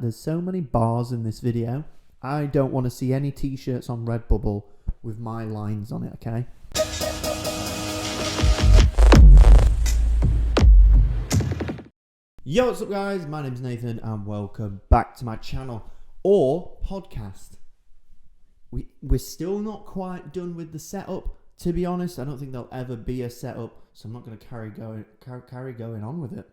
there's so many bars in this video. I don't want to see any t-shirts on Redbubble with my lines on it, okay? Yo, what's up guys? My name's Nathan and welcome back to my channel or podcast. We're still not quite done with the setup. To be honest, I don't think there'll ever be a setup, so I'm not going to carry going on with it.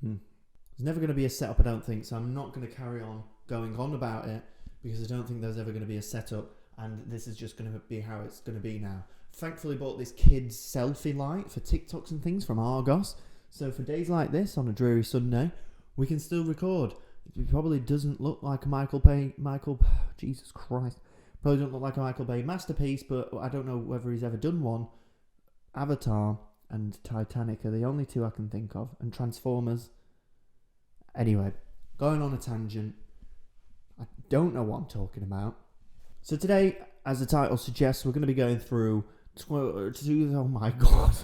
There's never going to be a setup, I don't think, so I'm not going to carry on going on about it because I don't think there's ever going to be a setup, and this is just going to be how it's going to be now. Thankfully, bought this kid's selfie light for TikToks and things from Argos, so for days like this on a dreary Sunday, we can still record. It probably doesn't look like a Jesus Christ. Probably doesn't look like a Michael Bay masterpiece, but I don't know whether he's ever done one. Avatar and Titanic are the only two I can think of, and Transformers. Anyway, going on a tangent. I don't know what I'm talking about. So today, as the title suggests, we're going to be going through... oh my god.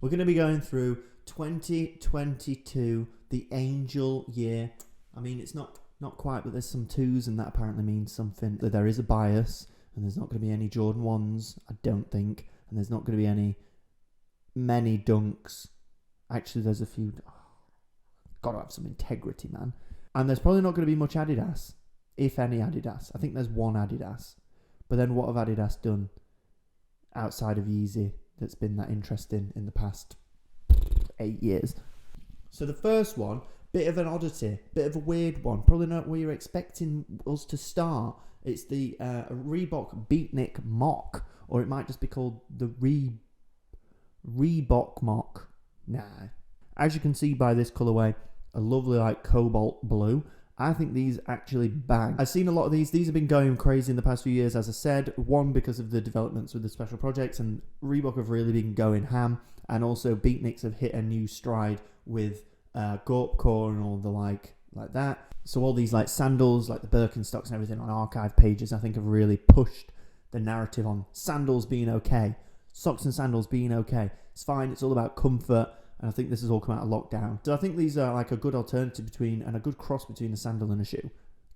We're going to be going through 2022, the angel year. I mean, it's not quite, but there's some twos, and that apparently means something. That there is a bias, and there's not going to be any Jordan 1s, I don't think, and there's not going to be many dunks. Actually, there's a few. Gotta have some integrity, man. And there's probably not going to be much Adidas, if any Adidas. I think there's one Adidas. But then what have Adidas done outside of Yeezy that's been that interesting in the past 8 years? So the first one, bit of an oddity, bit of a weird one. Probably not where you're expecting us to start. It's the Reebok beatnik mock, or it might just be called the Reebok mock. Nah. As you can see by this colourway, a lovely like cobalt blue. I think these actually bang. I've seen a lot of these. These have been going crazy in the past few years, as I said. One, because of the developments with the special projects, and Reebok have really been going ham. And also beatniks have hit a new stride with Gorpcore and all the like that. So all these like sandals, like the Birkenstocks and everything on archive pages, I think have really pushed the narrative on sandals being okay. Socks and sandals being okay. It's fine. It's all about comfort. And I think this has all come out of lockdown. So I think these are like a good alternative between, and a good cross between a sandal and a shoe.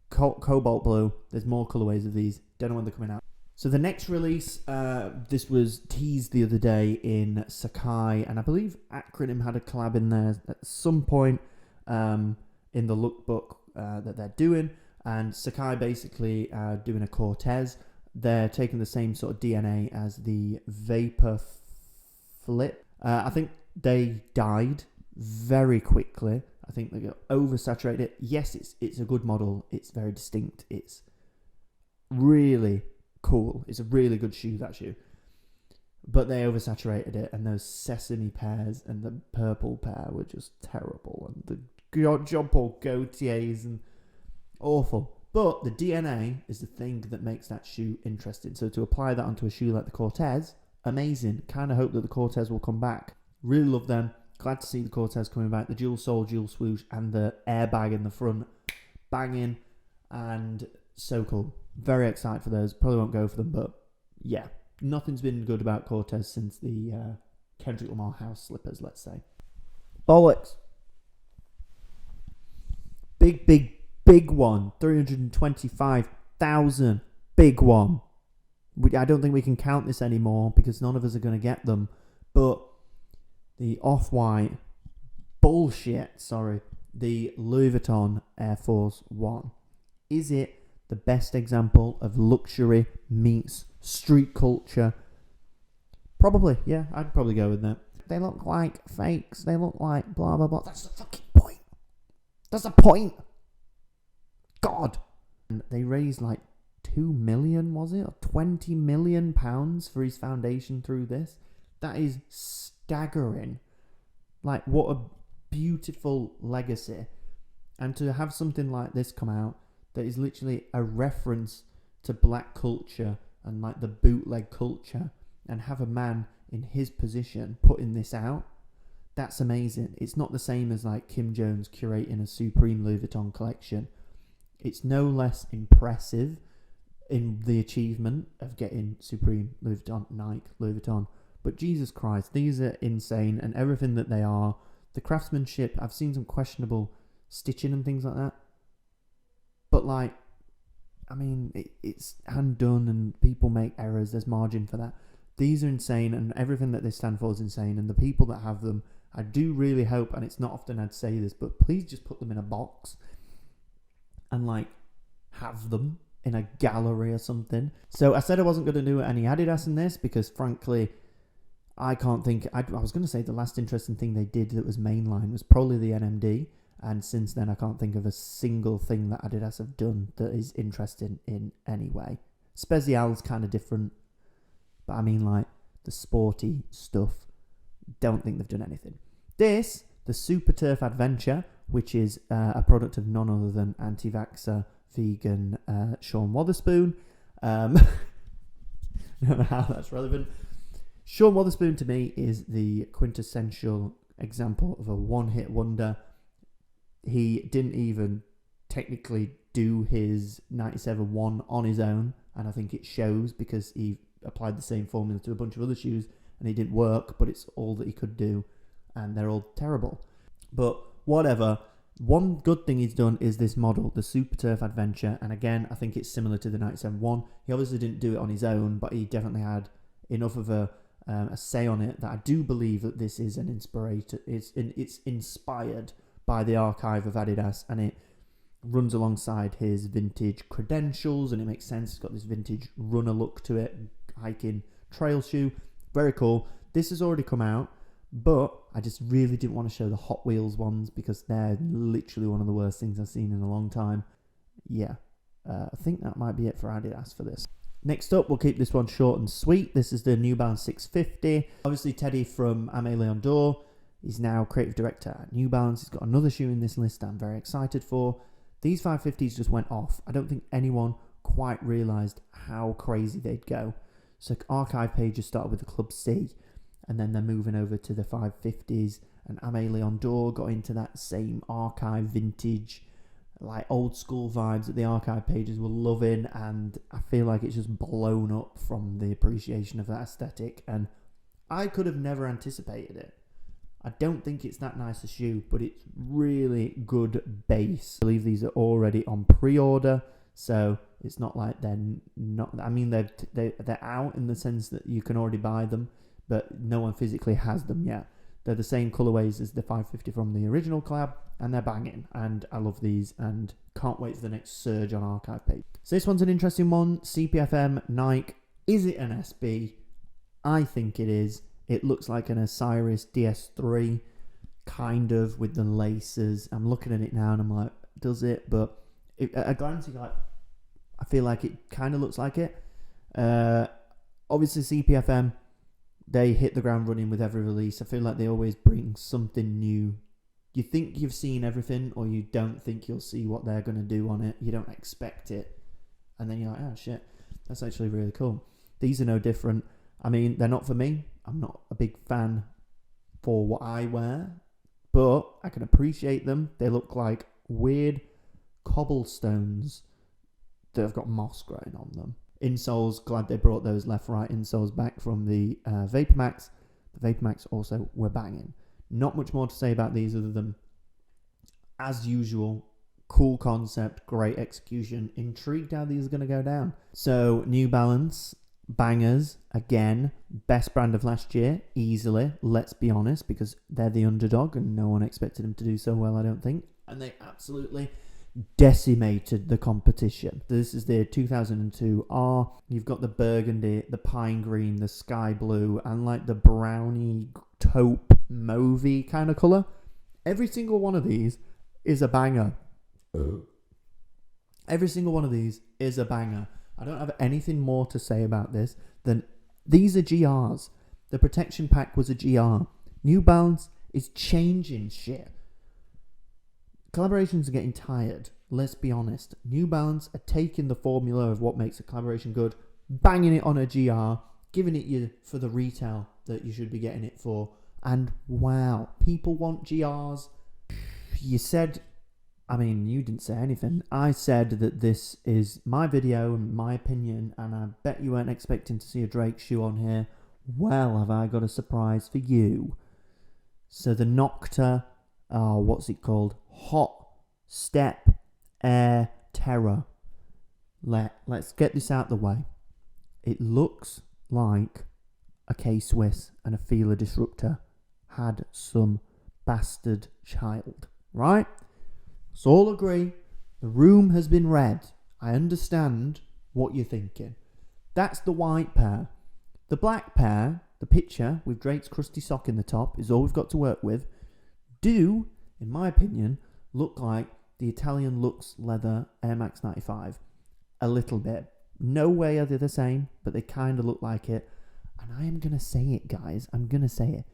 Cobalt blue. There's more colorways of these. Don't know when they're coming out. So the next release, this was teased the other day in Sacai, and I believe Acronym had a collab in there at some point in the lookbook that they're doing. And Sacai basically doing a Cortez. They're taking the same sort of DNA as the Vapor Flip. I think they died very quickly. I think they got oversaturated. Yes, it's a good model. It's very distinct. It's really cool. It's a really good shoe, that shoe. But they oversaturated it, and those sesame pairs and the purple pair were just terrible. And the jumper Gaultiers and awful. But the DNA is the thing that makes that shoe interesting. So to apply that onto a shoe like the Cortez, amazing. Kind of hope that the Cortez will come back. Really love them. Glad to see the Cortez coming back. The dual sole, dual swoosh, and the airbag in the front. Banging. And so cool. Very excited for those. Probably won't go for them, but yeah. Nothing's been good about Cortez since the Kendrick Lamar house slippers, let's say. Bollocks. Big one. 325,000. Big one. I don't think we can count this anymore because none of us are going to get them. But the Off-White the Louis Vuitton Air Force One. Is it the best example of luxury meets street culture? Probably, yeah, I'd probably go with that. They look like fakes, they look like blah blah blah. That's the fucking point. That's the point. God. And they raised like 2 million, was it? Or 20 million pounds for his foundation through this. That is staggering. Like, what a beautiful legacy. And to have something like this come out that is literally a reference to black culture and like the bootleg culture, and have a man in his position putting this out, that's amazing. It's not the same as like Kim Jones curating a Supreme Louis Vuitton collection. It's no less impressive in the achievement of getting Supreme, Louis Vuitton, Nike, Louis Vuitton. But Jesus Christ, these are insane, and everything that they are. The craftsmanship, I've seen some questionable stitching and things like that. But like, I mean, it's hand done and people make errors. There's margin for that. These are insane, and everything that they stand for is insane. And the people that have them, I do really hope, and it's not often I'd say this, but please just put them in a box and like have them in a gallery or something. So I said I wasn't going to do any Adidas in this because frankly, I can't think. I was going to say the last interesting thing they did that was mainline was probably the NMD. And since then, I can't think of a single thing that Adidas have done that is interesting in any way. Spezial's kind of different. But I mean, like, the sporty stuff, don't think they've done anything. This, the Superturf Adventure, which is a product of none other than anti-vaxxer, vegan Sean Wotherspoon. I don't know how that's relevant. Sean Wotherspoon, to me, is the quintessential example of a one-hit wonder. He didn't even technically do his 97-1 on his own, and I think it shows because he applied the same formula to a bunch of other shoes and it didn't work, but it's all that he could do, and they're all terrible. But whatever. One good thing he's done is this model, the Superturf Adventure, and again, I think it's similar to the 97-1. He obviously didn't do it on his own, but he definitely had enough of a say on it that I do believe that this is an inspirator. It's inspired by the archive of Adidas, and it runs alongside his vintage credentials, and it makes sense. It's got this vintage runner look to it, hiking trail shoe. Very cool. This has already come out, but I just really didn't want to show the Hot Wheels ones because they're literally one of the worst things I've seen in a long time. Yeah, I think that might be it for Adidas for this. Next up, we'll keep this one short and sweet. This is the New Balance 650. Obviously, Teddy from Aimé Leon d'Or. He's now creative director at New Balance. He's got another shoe in this list I'm very excited for. These 550s just went off. I don't think anyone quite realised how crazy they'd go. So archive pages started with the Club C, and then they're moving over to the 550s, and Aimé Leon d'Or got into that same archive vintage, like old school vibes that the archive pages were loving, and I feel like it's just blown up from the appreciation of that aesthetic, and I could have never anticipated it. I don't think it's that nice a shoe, but it's really good base. I believe these are already on pre-order, so it's not like they're not. I mean, they're out in the sense that you can already buy them, but no one physically has them yet. They're the same colorways as the 550 from the original collab, and they're banging. And I love these, and can't wait for the next surge on archive page. So this one's an interesting one. cpfm Nike. Is it an SB? I think it is. It looks like an Osiris DS3, kind of, with the laces. I'm looking at it now and I'm like, does it? But at a glance, I feel like it kind of looks like it. Obviously, CPFM, they hit the ground running with every release. I feel like they always bring something new. You think you've seen everything, or you don't think you'll see what they're going to do on it. You don't expect it. And then you're like, oh shit, that's actually really cool. These are no different. I mean, they're not for me. I'm not a big fan for what I wear, but I can appreciate them. They look like weird cobblestones that have got moss growing on them. Insoles, glad they brought those left-right insoles back from the VaporMax. The VaporMax also were banging. Not much more to say about these other than, as usual, cool concept, great execution. Intrigued how these are going to go down. So, New Balance, bangers, again, best brand of last year, easily, let's be honest, because they're the underdog and no one expected them to do so well, I don't think. And they absolutely decimated the competition. This is the 2002 R. You've got the burgundy, the pine green, the sky blue, and like the browny taupe mauvey kind of colour. Every single one of these is a banger. Every single one of these is a banger. I don't have anything more to say about this than these are GRs. The protection pack was a GR. New Balance is changing shit. Collaborations are getting tired. Let's be honest. New Balance are taking the formula of what makes a collaboration good, banging it on a GR, giving it you for the retail that you should be getting it for. And wow, people want GRs. You said, I mean, you didn't say anything. I said that this is my video and my opinion, and I bet you weren't expecting to see a Drake shoe on here. Well, have I got a surprise for you. So the Nocta, what's it called? Hot Step Air Terror. Let's get this out the way. It looks like a K-Swiss and a Feeler Disruptor had some bastard child, right? Let's all agree the room has been read. I understand what you're thinking. That's the white pair. The black pair, the picture with Drake's crusty sock in the top, is all we've got to work with. Do, in my opinion, look like the Italian Lux leather Air Max 95. A little bit. No way are they the same, but they kind of look like it. And I am going to say it, guys. I'm going to say it.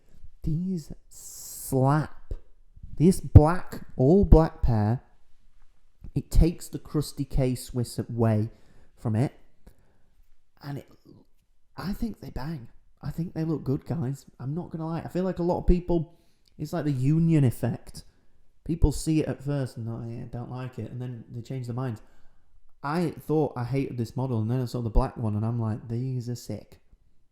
These slap. This black, all black pair, it takes the crusty K-Swiss away from it. And I think they bang. I think they look good, guys. I'm not going to lie. I feel like a lot of people, it's like the Union effect. People see it at first and don't like it, and then they change their minds. I thought I hated this model, and then I saw the black one, and I'm like, these are sick.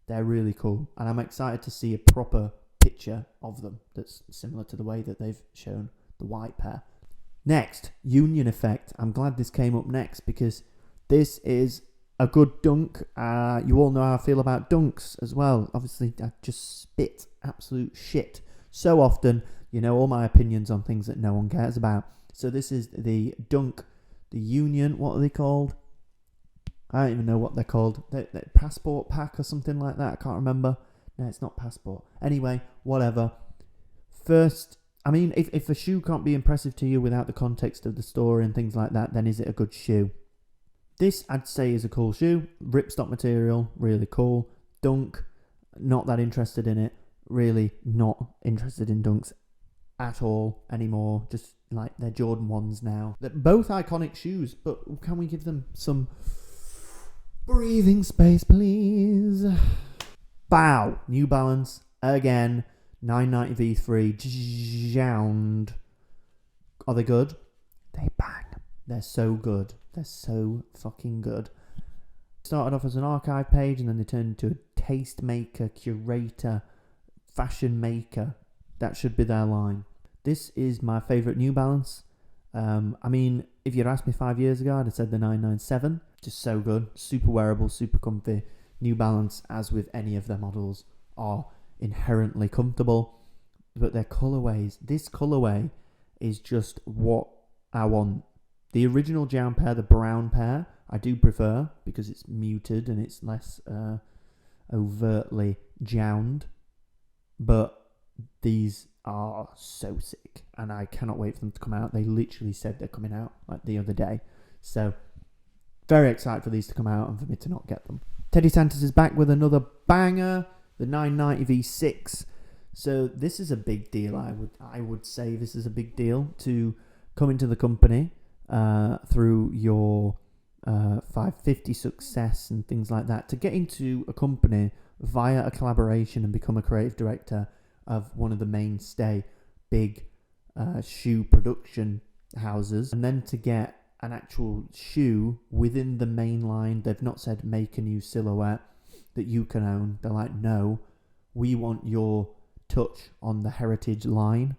They're really cool. And I'm excited to see a proper picture of them that's similar to the way that they've shown the white pair. Next, Union effect. I'm glad this came up next because this is a good dunk. You all know how I feel about dunks as well. Obviously, I just spit absolute shit so often. You know all my opinions on things that no one cares about. So this is the dunk, the Union. What are they called? I don't even know what they're called. The passport pack or something like that. I can't remember. No, it's not passport. Anyway, whatever. First, I mean, if a shoe can't be impressive to you without the context of the story and things like that, then is it a good shoe? This, I'd say, is a cool shoe. Ripstop material, really cool. Dunk, not that interested in it. Really not interested in dunks at all anymore. Just like they're Jordan 1s now. They're both iconic shoes, but can we give them some breathing space, please? Bow. New Balance, again. 990 V3 jjjjound. Are they good? They bang. They're so good. They're so fucking good. Started off as an archive page and then they turned into a taste maker, curator, fashion maker. That should be their line. This is my favourite New Balance. I mean, if you'd asked me 5 years ago, I'd have said the 997. Just so good. Super wearable, super comfy. New Balance, as with any of their models, are inherently comfortable. But their colourways, this colourway is just what I want. The original Jound pair, the brown pair, I do prefer because it's muted and it's less overtly Jound. But these are so sick and I cannot wait for them to come out. They literally said they're coming out like the other day. So very excited for these to come out and for me to not get them. Teddy Santis is back with another banger, the 990 V6. So this is a big deal. I would say this is a big deal to come into the company through your 550 success and things like that. To get into a company via a collaboration and become a creative director of one of the mainstay big shoe production houses, and then to get an actual shoe within the main line. They've not said make a new silhouette that you can own. They're like, no, we want your touch on the heritage line.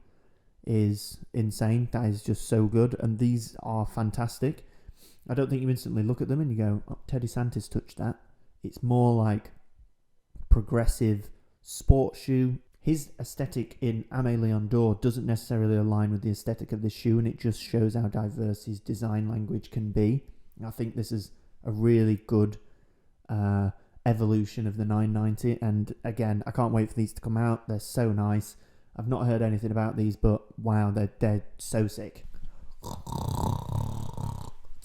Is insane. That is just so good, and these are fantastic. I don't think you instantly look at them and you go, oh, Teddy Santis touched that. It's more like progressive sports shoe. His aesthetic in Aimé Leon d'Or doesn't necessarily align with the aesthetic of this shoe, and it just shows how diverse his design language can be. I think this is a really good evolution of the 990, and again, I can't wait for these to come out. They're so nice. I've not heard anything about these, but wow, they're so sick.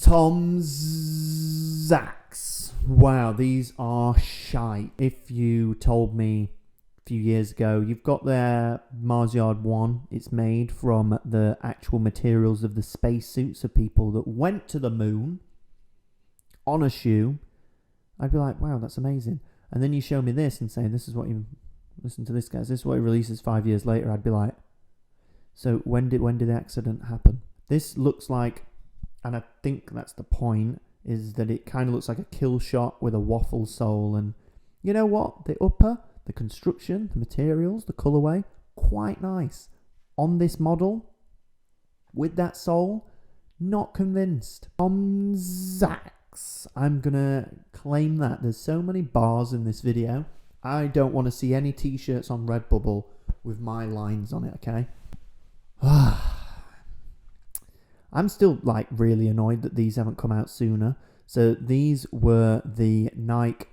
Tom's Sachs. Wow, these are shite. If you told me a few years ago, you've got their Mars Yard 1. It's made from the actual materials of the spacesuits of people that went to the moon on a shoe. I'd be like, wow, that's amazing. And then you show me this and say, this is what you... Listen to this, guys. This is what it releases 5 years later. I'd be like, so when did the accident happen? This looks like, and I think that's the point, is that it kind of looks like a kill shot with a waffle sole. And you know what? The upper, the construction, the materials, the colorway, quite nice. On this model, with that sole, Not convinced. From Sachs. I'm gonna claim that. There's so many bars in this video. I don't want to see any t-shirts on Redbubble with my lines on it, okay? I'm still like really annoyed that these haven't come out sooner. So these were the Nike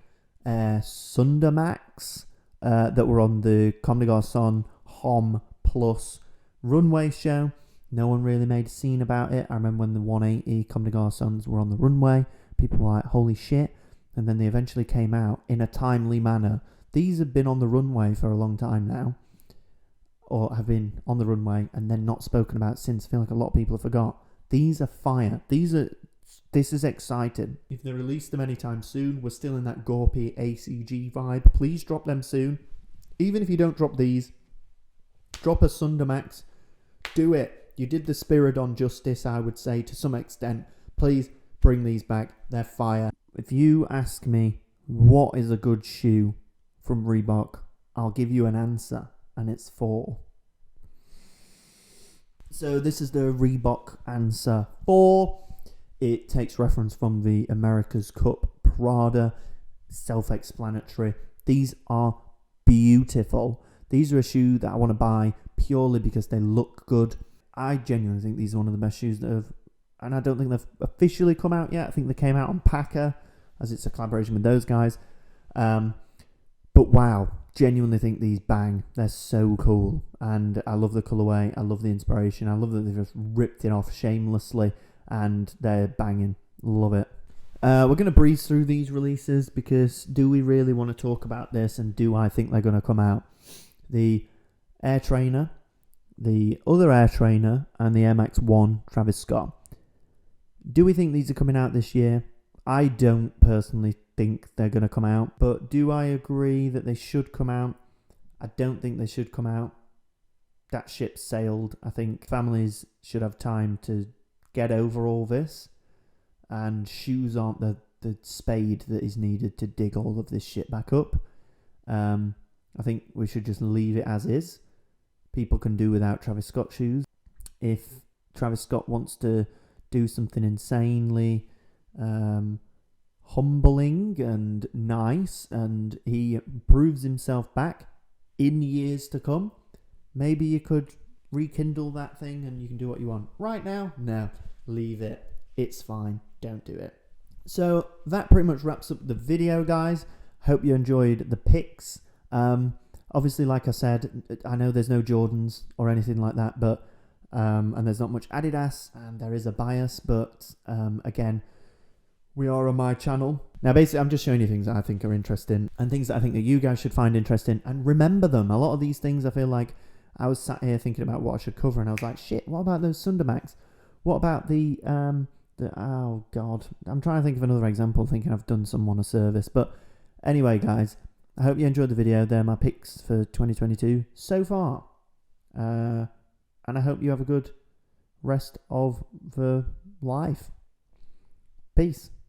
Sunder Max that were on the Comme des Garçons Homme Plus runway show. No one really made a scene about it. I remember when the 180 Comme des Garçons were on the runway, people were like, holy shit. And then they eventually came out in a timely manner. These have been on the runway for a long time now, or have been on the runway and then not spoken about since. I feel like a lot of people have forgot. These are fire. This is exciting. If they release them anytime soon, we're still in that Gorpy ACG vibe. Please drop them soon. Even if you don't drop these, drop a Sunder Max. Do it. You did the Spiridon justice, I would say, to some extent. Please bring these back. They're fire. If you ask me what is a good shoe from Reebok, I'll give you an answer, and it's 4. So this is the Reebok answer 4. It takes reference from the America's Cup Prada. Self-explanatory. These are beautiful. These are a shoe that I want to buy purely because they look good. I genuinely think these are one of the best shoes that have, and I don't think they've officially come out yet. I think they came out on Packer, as it's a collaboration with those guys. But wow, genuinely think these bang. They're so cool, and I love the colorway. I love the inspiration. I love that they've just ripped it off shamelessly, and they're banging. Love it. We're going to breeze through these releases because do we really want to talk about this, and do I think they're going to come out? The Air Trainer, the other Air Trainer, and the Air Max 1 Travis Scott. Do we think these are coming out this year? I don't personally think they're going to come out, but do I agree that they should come out? I don't think they should come out. That ship sailed. I think families should have time to get over all this, and shoes aren't the spade that is needed to dig all of this shit back up. I think we should just leave it as is. People can do without Travis Scott shoes. If Travis Scott wants to do something insanely humbling and nice, and he proves himself back in years to come, maybe you could rekindle that thing and you can do what you want. Right now, no, leave it. It's fine. Don't do it. So that pretty much wraps up the video, guys. Hope you enjoyed the picks. Obviously, like I said, I know there's no Jordans or anything like that, but and there's not much Adidas, and there is a bias, but again, we are on my channel. Now, basically, I'm just showing you things that I think are interesting and things that I think that you guys should find interesting and remember them. A lot of these things, I feel like I was sat here thinking about what I should cover, and I was like, shit, what about those Sunder Max? What about the oh god, I'm trying to think of another example, thinking I've done someone a service. But anyway, guys, I hope you enjoyed the video. They're my picks for 2022 so far, and I hope you have a good rest of the life. Peace.